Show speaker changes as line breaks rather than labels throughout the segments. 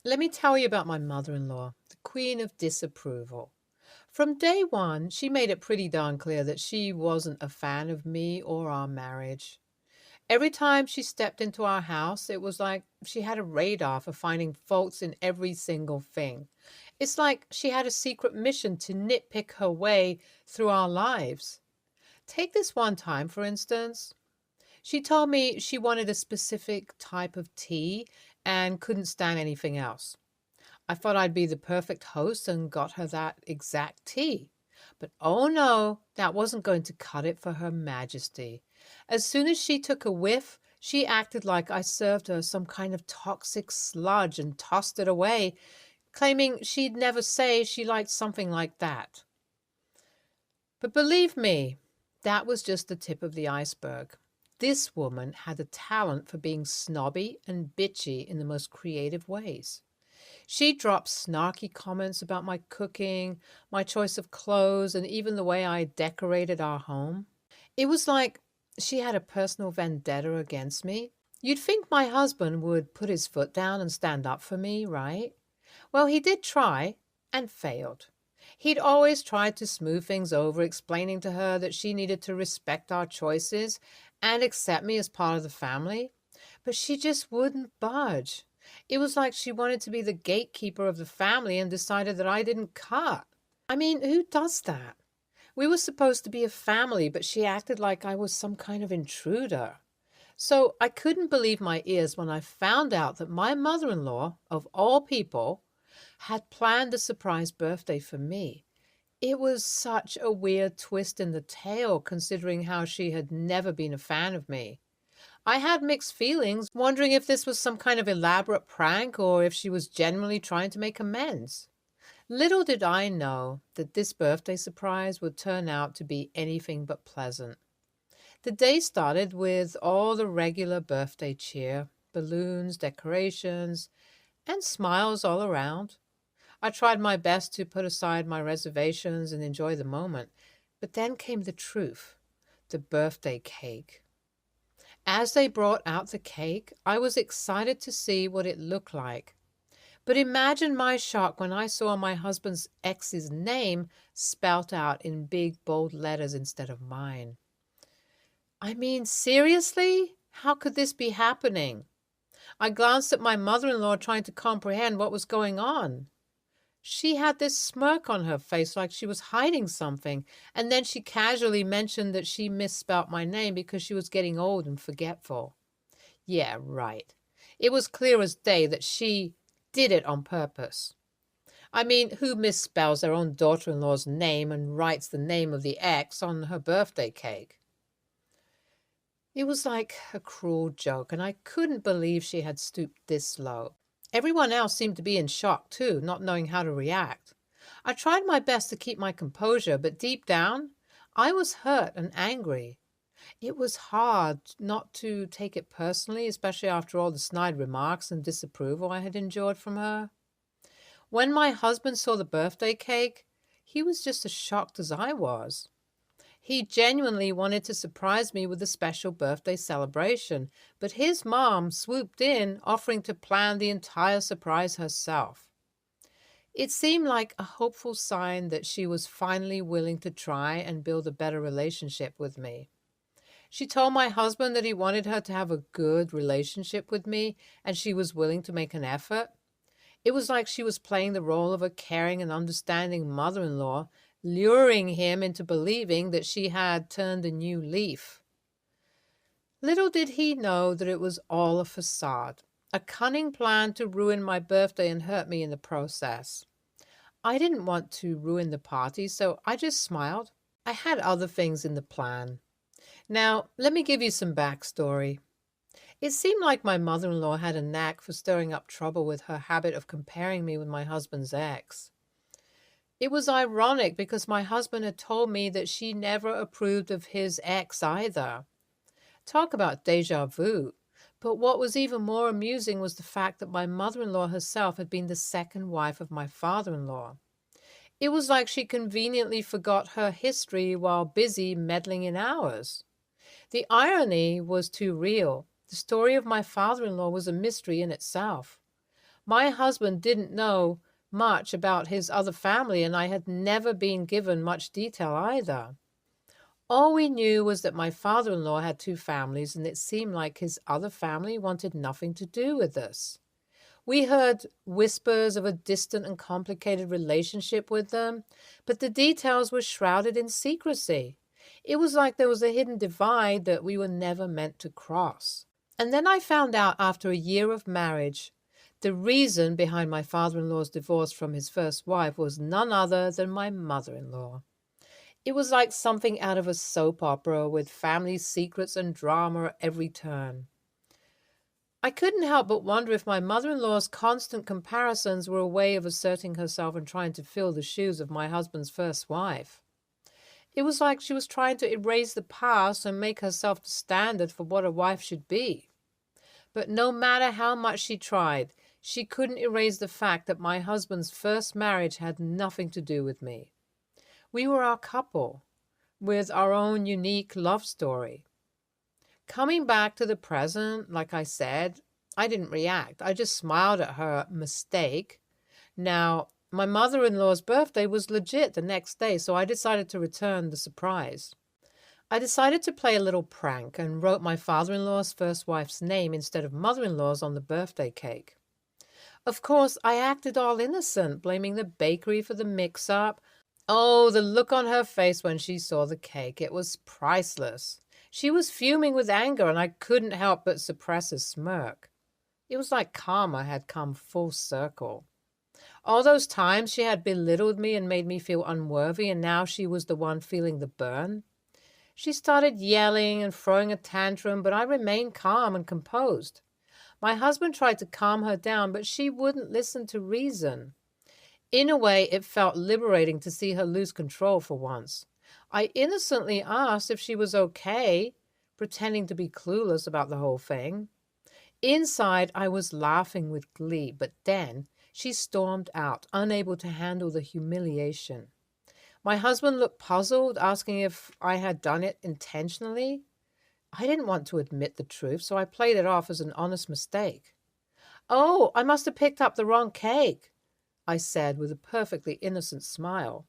Let me tell you about my mother-in-law, the queen of disapproval. From day one, she made it pretty darn clear that she wasn't a fan of me or our marriage. Every time she stepped into our house, it was like she had a radar for finding faults in every single thing. It's like she had a secret mission to nitpick her way through our lives. Take this one time, for instance. She told me she wanted a specific type of tea and couldn't stand anything else. I thought I'd be the perfect host and got her that exact tea. But oh no, that wasn't going to cut it for Her Majesty. As soon as she took a whiff, she acted like I served her some kind of toxic sludge and tossed it away, claiming she'd never say she liked something like that. But believe me, that was just the tip of the iceberg. This woman had a talent for being snobby and bitchy in the most creative ways. She dropped snarky comments about my cooking, my choice of clothes, and even the way I decorated our home. It was like she had a personal vendetta against me. You'd think my husband would put his foot down and stand up for me, right? Well, he did try and failed. He'd always tried to smooth things over, explaining to her that she needed to respect our choices and accept me as part of the family. But she just wouldn't budge. It was like she wanted to be the gatekeeper of the family and decided that I didn't cut. I mean, who does that? We were supposed to be a family, but she acted like I was some kind of intruder. So I couldn't believe my ears when I found out that my mother-in-law, of all people, had planned a surprise birthday for me. It was such a weird twist in the tale, considering how she had never been a fan of me. I had mixed feelings, wondering if this was some kind of elaborate prank or if she was genuinely trying to make amends. Little did I know that this birthday surprise would turn out to be anything but pleasant. The day started with all the regular birthday cheer, balloons, decorations, and smiles all around. I tried my best to put aside my reservations and enjoy the moment, but then came the truth, the birthday cake. As they brought out the cake, I was excited to see what it looked like. But imagine my shock when I saw my husband's ex's name spelt out in big, bold letters instead of mine. I mean, seriously? How could this be happening? I glanced at my mother-in-law trying to comprehend what was going on. She had this smirk on her face like she was hiding something, and then she casually mentioned that she misspelt my name because she was getting old and forgetful. Yeah, right. It was clear as day that she did it on purpose. I mean, who misspells their own daughter-in-law's name and writes the name of the ex on her birthday cake? It was like a cruel joke, and I couldn't believe she had stooped this low. Everyone else seemed to be in shock, too, not knowing how to react. I tried my best to keep my composure, but deep down, I was hurt and angry. It was hard not to take it personally, especially after all the snide remarks and disapproval I had endured from her. When my husband saw the birthday cake, he was just as shocked as I was. He genuinely wanted to surprise me with a special birthday celebration, but his mom swooped in, offering to plan the entire surprise herself. It seemed like a hopeful sign that she was finally willing to try and build a better relationship with me. She told my husband that he wanted her to have a good relationship with me, and she was willing to make an effort. It was like she was playing the role of a caring and understanding mother-in-law, luring him into believing that she had turned a new leaf. Little did he know that it was all a facade, a cunning plan to ruin my birthday and hurt me in the process. I didn't want to ruin the party, so I just smiled. I had other things in the plan. Now, let me give you some backstory. It seemed like my mother-in-law had a knack for stirring up trouble with her habit of comparing me with my husband's ex. It was ironic because my husband had told me that she never approved of his ex either. Talk about déjà vu. But what was even more amusing was the fact that my mother-in-law herself had been the second wife of my father-in-law. It was like she conveniently forgot her history while busy meddling in ours. The irony was too real. The story of my father-in-law was a mystery in itself. My husband didn't know much about his other family, and I had never been given much detail either. All we knew was that my father-in-law had two families, and it seemed like his other family wanted nothing to do with us. We heard whispers of a distant and complicated relationship with them, but the details were shrouded in secrecy. It was like there was a hidden divide that we were never meant to cross. And then I found out after a year of marriage, the reason behind my father-in-law's divorce from his first wife was none other than my mother-in-law. It was like something out of a soap opera with family secrets and drama at every turn. I couldn't help but wonder if my mother-in-law's constant comparisons were a way of asserting herself and trying to fill the shoes of my husband's first wife. It was like she was trying to erase the past and make herself the standard for what a wife should be. But no matter how much she tried, she couldn't erase the fact that my husband's first marriage had nothing to do with me. We were our couple, with our own unique love story. Coming back to the present, like I said, I didn't react. I just smiled at her mistake. Now, my mother-in-law's birthday was legit the next day, so I decided to return the surprise. I decided to play a little prank and wrote my father-in-law's first wife's name instead of mother-in-law's on the birthday cake. Of course, I acted all innocent, blaming the bakery for the mix-up. Oh, the look on her face when she saw the cake. It was priceless. She was fuming with anger, and I couldn't help but suppress a smirk. It was like karma had come full circle. All those times she had belittled me and made me feel unworthy, and now she was the one feeling the burn. She started yelling and throwing a tantrum, but I remained calm and composed. My husband tried to calm her down, but she wouldn't listen to reason. In a way, it felt liberating to see her lose control for once. I innocently asked if she was okay, pretending to be clueless about the whole thing. Inside, I was laughing with glee, but then she stormed out, unable to handle the humiliation. My husband looked puzzled, asking if I had done it intentionally. I didn't want to admit the truth, so I played it off as an honest mistake. "Oh, I must have picked up the wrong cake," I said with a perfectly innocent smile.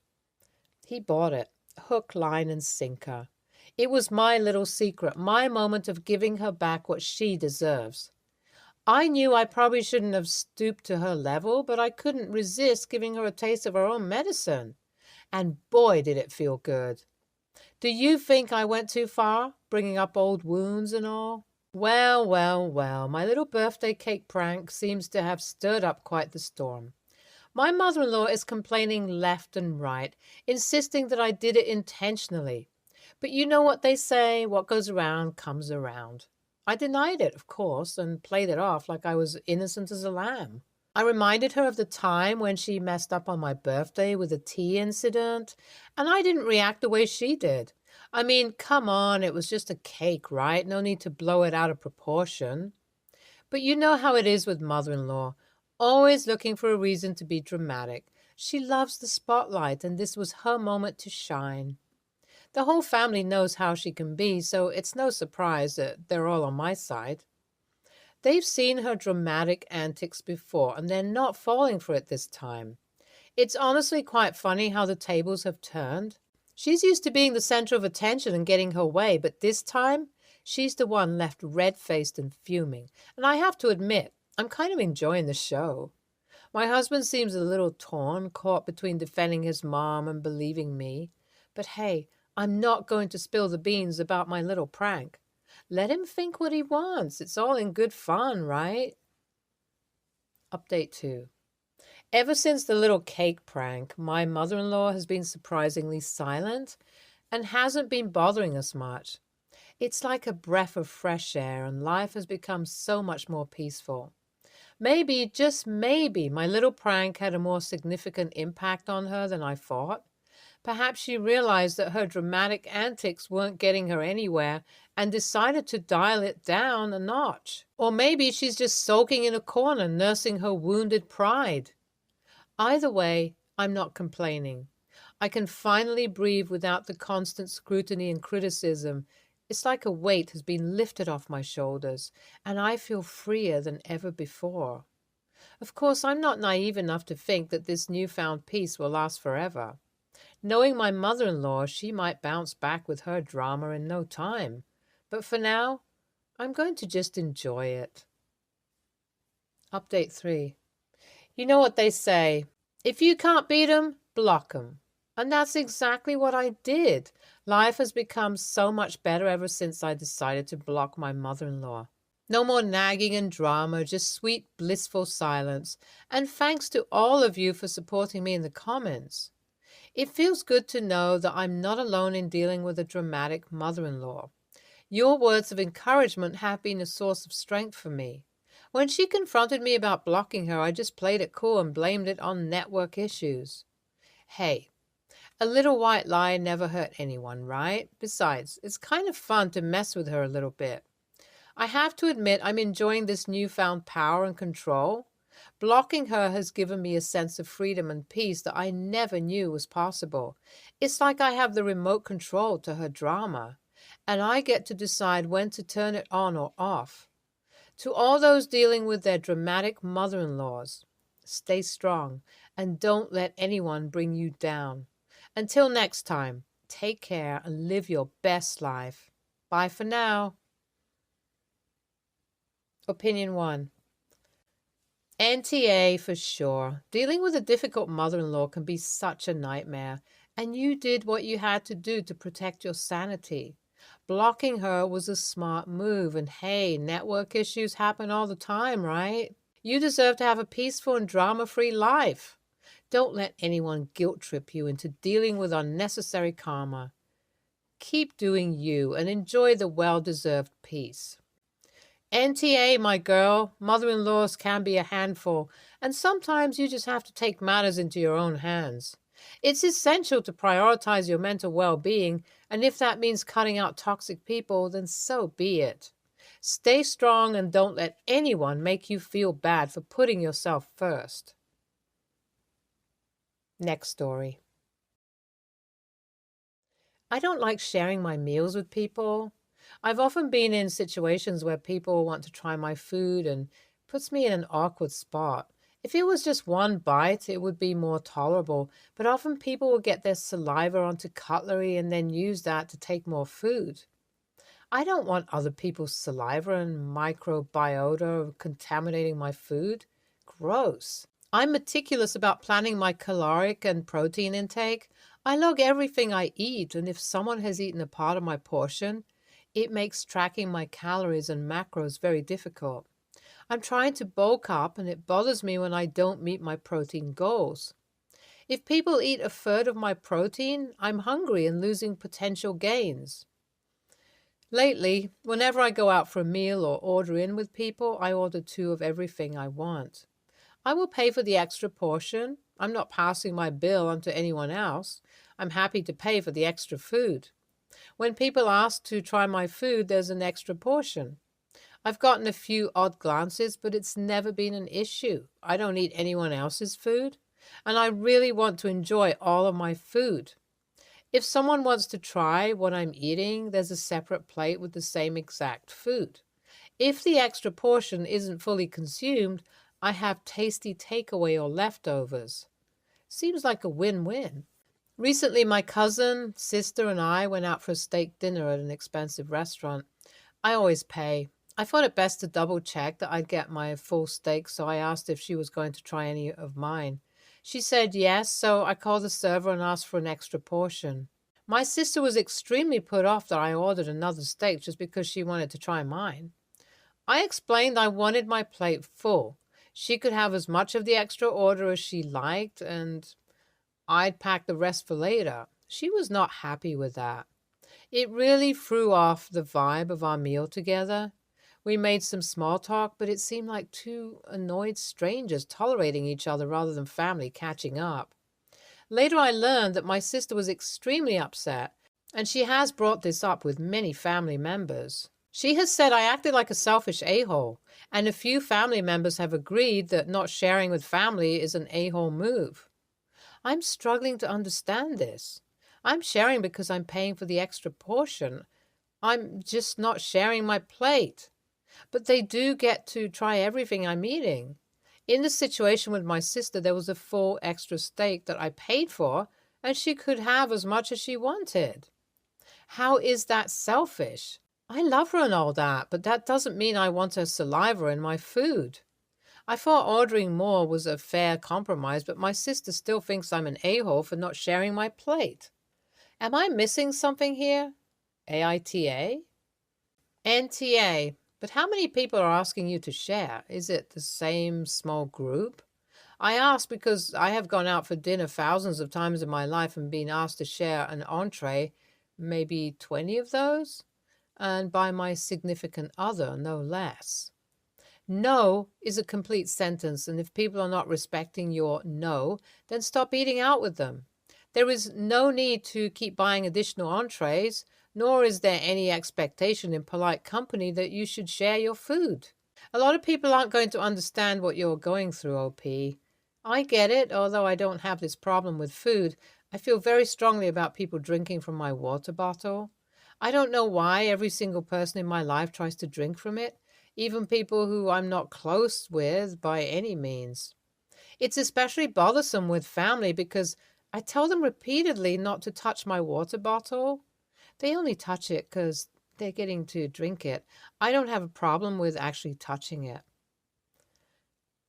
He bought it, hook, line, and sinker. It was my little secret, my moment of giving her back what she deserves. I knew I probably shouldn't have stooped to her level, but I couldn't resist giving her a taste of her own medicine. And boy, did it feel good. Do you think I went too far, bringing up old wounds and all? Well, well, well, my little birthday cake prank seems to have stirred up quite the storm. My mother-in-law is complaining left and right, insisting that I did it intentionally. But you know what they say, what goes around comes around. I denied it, of course, and played it off like I was innocent as a lamb. I reminded her of the time when she messed up on my birthday with a tea incident, and I didn't react the way she did. I mean, come on, it was just a cake, right? No need to blow it out of proportion. But you know how it is with mother-in-law, always looking for a reason to be dramatic. She loves the spotlight, and this was her moment to shine. The whole family knows how she can be, so it's no surprise that they're all on my side. They've seen her dramatic antics before, and they're not falling for it this time. It's honestly quite funny how the tables have turned. She's used to being the center of attention and getting her way, but this time, she's the one left red-faced and fuming. And I have to admit, I'm kind of enjoying the show. My husband seems a little torn, caught between defending his mom and believing me. But hey, I'm not going to spill the beans about my little prank. Let him think what he wants. It's all in good fun, right? Update 2. Ever since the little cake prank, my mother-in-law has been surprisingly silent and hasn't been bothering us much. It's like a breath of fresh air, and life has become so much more peaceful. Maybe, just maybe, my little prank had a more significant impact on her than I thought. Perhaps she realized that her dramatic antics weren't getting her anywhere and decided to dial it down a notch. Or maybe she's just sulking in a corner, nursing her wounded pride. Either way, I'm not complaining. I can finally breathe without the constant scrutiny and criticism. It's like a weight has been lifted off my shoulders, and I feel freer than ever before. Of course, I'm not naive enough to think that this newfound peace will last forever. Knowing my mother-in-law, she might bounce back with her drama in no time. But for now, I'm going to just enjoy it. Update 3. You know what they say, if you can't beat 'em, block 'em. And that's exactly what I did. Life has become so much better ever since I decided to block my mother-in-law. No more nagging and drama, just sweet, blissful silence. And thanks to all of you for supporting me in the comments. It feels good to know that I'm not alone in dealing with a dramatic mother-in-law. Your words of encouragement have been a source of strength for me. When she confronted me about blocking her, I just played it cool and blamed it on network issues. Hey, a little white lie never hurt anyone, right? Besides, it's kind of fun to mess with her a little bit. I have to admit I'm enjoying this newfound power and control. Blocking her has given me a sense of freedom and peace that I never knew was possible. It's like I have the remote control to her drama, and I get to decide when to turn it on or off. To all those dealing with their dramatic mother-in-laws, stay strong and don't let anyone bring you down. Until next time, take care and live your best life. Bye for now. Opinion 1. NTA for sure. Dealing with a difficult mother-in-law can be such a nightmare, and you did what you had to do to protect your sanity. Blocking her was a smart move, and hey, network issues happen all the time, right? You deserve to have a peaceful and drama-free life. Don't let anyone guilt-trip you into dealing with unnecessary karma. Keep doing you and enjoy the well-deserved peace. NTA, my girl, mother-in-laws can be a handful, and sometimes you just have to take matters into your own hands. It's essential to prioritize your mental well-being, and if that means cutting out toxic people, then so be it. Stay strong and don't let anyone make you feel bad for putting yourself first. Next story. I don't like sharing my meals with people. I've often been in situations where people want to try my food and puts me in an awkward spot. If it was just one bite, it would be more tolerable, but often people will get their saliva onto cutlery and then use that to take more food. I don't want other people's saliva and microbiota contaminating my food. Gross. I'm meticulous about planning my caloric and protein intake. I log everything I eat, and if someone has eaten a part of my portion, it makes tracking my calories and macros very difficult. I'm trying to bulk up, and it bothers me when I don't meet my protein goals. If people eat a third of my protein, I'm hungry and losing potential gains. Lately, whenever I go out for a meal or order in with people, I order 2 of everything I want. I will pay for the extra portion. I'm not passing my bill on to anyone else. I'm happy to pay for the extra food. When people ask to try my food, there's an extra portion. I've gotten a few odd glances, but it's never been an issue. I don't eat anyone else's food, and I really want to enjoy all of my food. If someone wants to try what I'm eating, there's a separate plate with the same exact food. If the extra portion isn't fully consumed, I have tasty takeaway or leftovers. Seems like a win-win. Recently, my cousin, sister, and I went out for a steak dinner at an expensive restaurant. I always pay. I thought it best to double-check that I'd get my full steak, so I asked if she was going to try any of mine. She said yes, so I called the server and asked for an extra portion. My sister was extremely put off that I ordered another steak just because she wanted to try mine. I explained I wanted my plate full. She could have as much of the extra order as she liked, and I'd pack the rest for later. She was not happy with that. It really threw off the vibe of our meal together. We made some small talk, but it seemed like 2 annoyed strangers tolerating each other rather than family catching up. Later I learned that my sister was extremely upset, and she has brought this up with many family members. She has said I acted like a selfish a-hole, and a few family members have agreed that not sharing with family is an a-hole move. I'm struggling to understand this. I'm sharing because I'm paying for the extra portion. I'm just not sharing my plate. But they do get to try everything I'm eating. In the situation with my sister, there was a full extra steak that I paid for, and she could have as much as she wanted. How is that selfish? I love her and all that, but that doesn't mean I want her saliva in my food. I thought ordering more was a fair compromise, but my sister still thinks I'm an a-hole for not sharing my plate. Am I missing something here? AITA? NTA. But how many people are asking you to share? Is it the same small group? I ask because I have gone out for dinner thousands of times in my life and been asked to share an entree, maybe 20 of those, and by my significant other, no less. No is a complete sentence, and if people are not respecting your no, then stop eating out with them. There is no need to keep buying additional entrees, nor is there any expectation in polite company that you should share your food. A lot of people aren't going to understand what you're going through, OP. I get it, although I don't have this problem with food. I feel very strongly about people drinking from my water bottle. I don't know why every single person in my life tries to drink from it, even people who I'm not close with by any means. It's especially bothersome with family because I tell them repeatedly not to touch my water bottle. They only touch it because they're getting to drink it. I don't have a problem with actually touching it.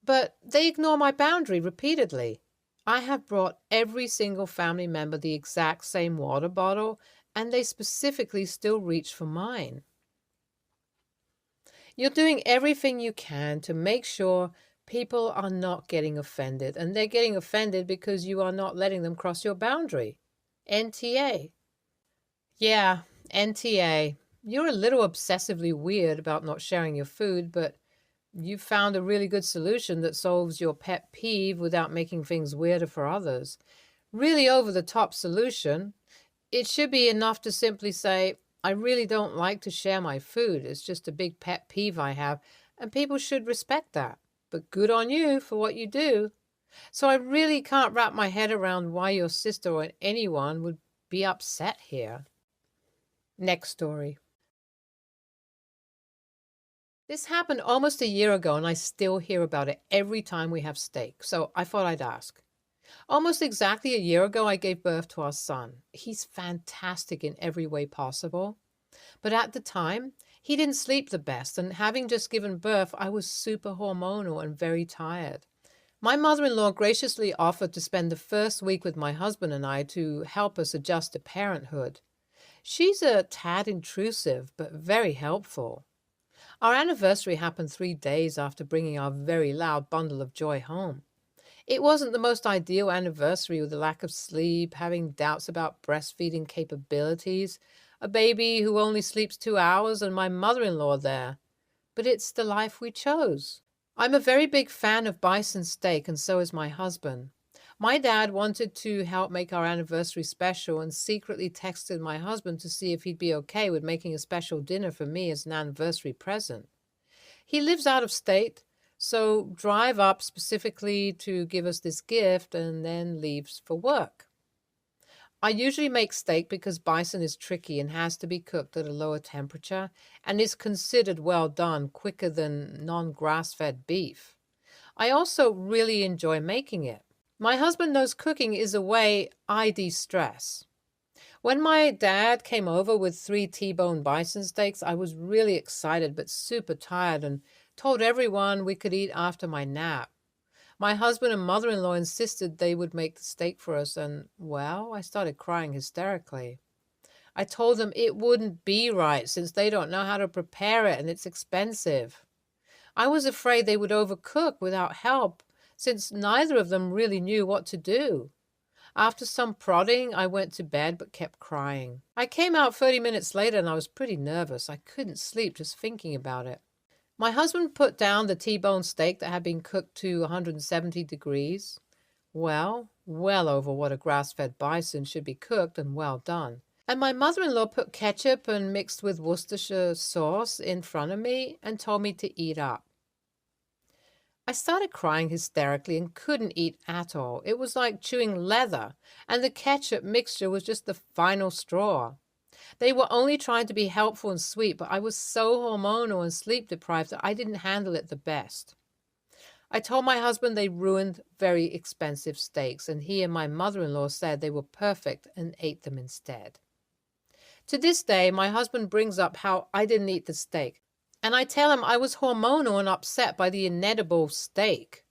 But they ignore my boundary repeatedly. I have brought every single family member the exact same water bottle, and they specifically still reach for mine. You're doing everything you can to make sure people are not getting offended, and they're getting offended because you are not letting them cross your boundary. NTA. Yeah, NTA. You're a little obsessively weird about not sharing your food, but you've found a really good solution that solves your pet peeve without making things weirder for others. Really over the top solution. It should be enough to simply say, I really don't like to share my food. It's just a big pet peeve I have, and people should respect that. But good on you for what you do. So I really can't wrap my head around why your sister or anyone would be upset here. Next story. This happened almost a year ago, and I still hear about it every time we have steak, so I thought I'd ask. Almost exactly a year ago, I gave birth to our son. He's fantastic in every way possible. But at the time, he didn't sleep the best, and having just given birth, I was super hormonal and very tired. My mother-in-law graciously offered to spend the first week with my husband and I to help us adjust to parenthood. She's a tad intrusive, but very helpful. Our anniversary happened 3 days after bringing our very loud bundle of joy home. It wasn't the most ideal anniversary with a lack of sleep, having doubts about breastfeeding capabilities, a baby who only sleeps 2 hours, and my mother-in-law there. But it's the life we chose. I'm a very big fan of bison steak, and so is my husband. My dad wanted to help make our anniversary special and secretly texted my husband to see if he'd be okay with making a special dinner for me as an anniversary present. He lives out of state, so drive up specifically to give us this gift and then leaves for work. I usually make steak because bison is tricky and has to be cooked at a lower temperature and is considered well done quicker than non-grass-fed beef. I also really enjoy making it. My husband knows cooking is a way I de-stress. When my dad came over with 3 T-bone bison steaks, I was really excited but super tired and told everyone we could eat after my nap. My husband and mother-in-law insisted they would make the steak for us, and, well, I started crying hysterically. I told them it wouldn't be right since they don't know how to prepare it and it's expensive. I was afraid they would overcook without help, since neither of them really knew what to do. After some prodding, I went to bed but kept crying. I came out 30 minutes later and I was pretty nervous. I couldn't sleep just thinking about it. My husband put down the T-bone steak that had been cooked to 170 degrees. Well over what a grass-fed bison should be cooked and well done. And my mother-in-law put ketchup and mixed with Worcestershire sauce in front of me and told me to eat up. I started crying hysterically and couldn't eat at all. It was like chewing leather, and the ketchup mixture was just the final straw. They were only trying to be helpful and sweet, but I was so hormonal and sleep deprived that I didn't handle it the best. I told my husband they ruined very expensive steaks, and he and my mother-in-law said they were perfect and ate them instead. To this day, my husband brings up how I didn't eat the steak, and I tell him I was hormonal and upset by the inedible steak.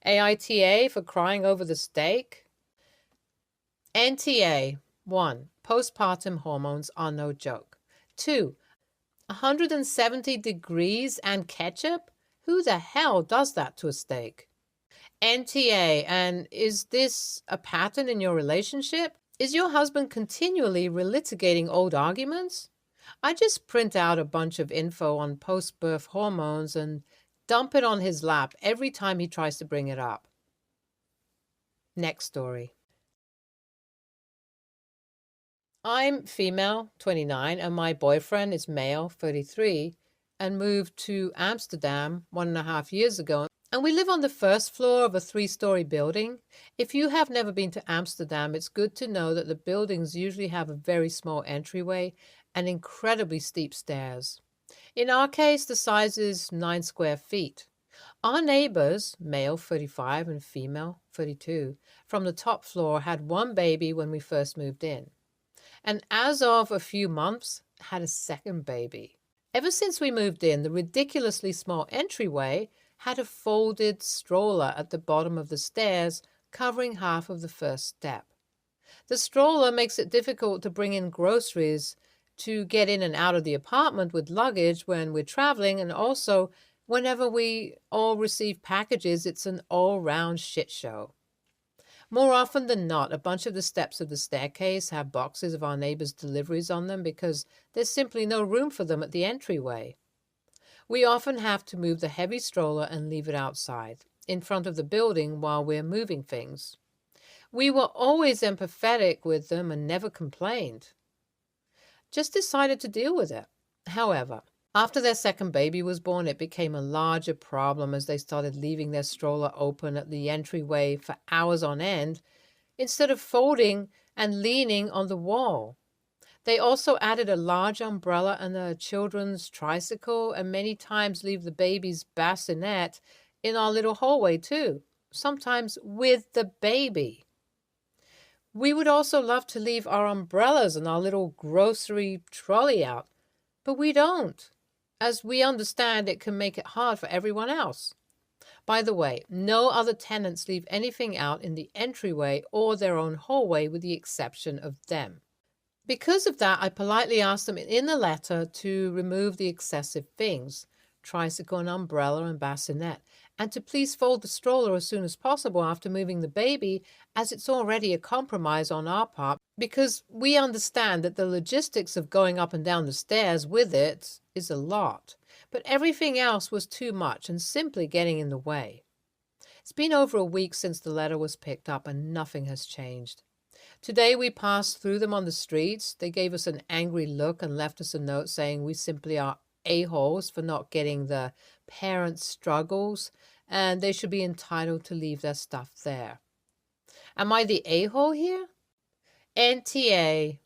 AITA for crying over the steak. NTA. 1. Postpartum hormones are no joke. 2. 170 degrees and ketchup? Who the hell does that to a steak? NTA. And is this a pattern in your relationship? Is your husband continually relitigating old arguments? I just print out a bunch of info on post-birth hormones and dump it on his lap every time he tries to bring it up. Next story. I'm female, 29, and my boyfriend is male, 33, and moved to Amsterdam 1.5 years ago. And we live on the first floor of a 3-story building. If you have never been to Amsterdam, it's good to know that the buildings usually have a very small entryway and incredibly steep stairs. In our case, the size is 9 square feet. Our neighbors, male 35 and female 32, from the top floor had one baby when we first moved in. And as of a few months, had a second baby. Ever since we moved in, the ridiculously small entryway had a folded stroller at the bottom of the stairs, covering half of the first step. The stroller makes it difficult to bring in groceries, to get in and out of the apartment with luggage when we're traveling, and also whenever we all receive packages, it's an all-round shit show. More often than not, a bunch of the steps of the staircase have boxes of our neighbors' deliveries on them because there's simply no room for them at the entryway. We often have to move the heavy stroller and leave it outside, in front of the building while we're moving things. We were always empathetic with them and never complained. Just decided to deal with it. However, after their second baby was born, it became a larger problem as they started leaving their stroller open at the entryway for hours on end, instead of folding and leaning on the wall. They also added a large umbrella and a children's tricycle, and many times leave the baby's bassinet in our little hallway too, sometimes with the baby. We would also love to leave our umbrellas and our little grocery trolley out, but we don't, as we understand it can make it hard for everyone else. By the way, no other tenants leave anything out in the entryway or their own hallway with the exception of them. Because of that, I politely asked them in the letter to remove the excessive things, tricycle and umbrella and bassinet, and to please fold the stroller as soon as possible after moving the baby, as it's already a compromise on our part, because we understand that the logistics of going up and down the stairs with it is a lot, but everything else was too much and simply getting in the way. It's been over a week since the letter was picked up and nothing has changed. Today we passed through them on the streets. They gave us an angry look and left us a note saying we simply are a-holes for not getting the parent struggles and they should be entitled to leave their stuff there. Am I the a-hole here? NTA.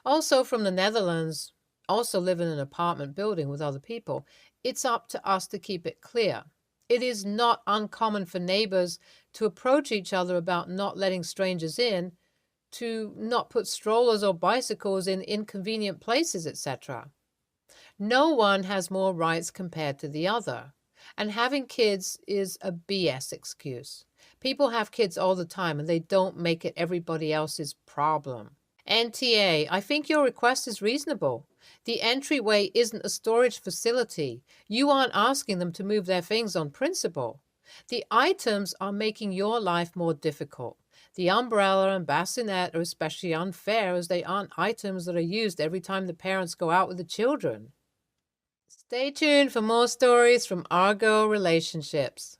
Also from the Netherlands, also live in an apartment building with other people. It's up to us to keep it clear. It is not uncommon for neighbors to approach each other about not letting strangers in, to not put strollers or bicycles in inconvenient places, etc. No one has more rights compared to the other, and having kids is a BS excuse. People have kids all the time and they don't make it everybody else's problem. NTA, I think your request is reasonable. The entryway isn't a storage facility. You aren't asking them to move their things on principle. The items are making your life more difficult. The umbrella and bassinet are especially unfair as they aren't items that are used every time the parents go out with the children. Stay tuned for more stories from Argo Relationships.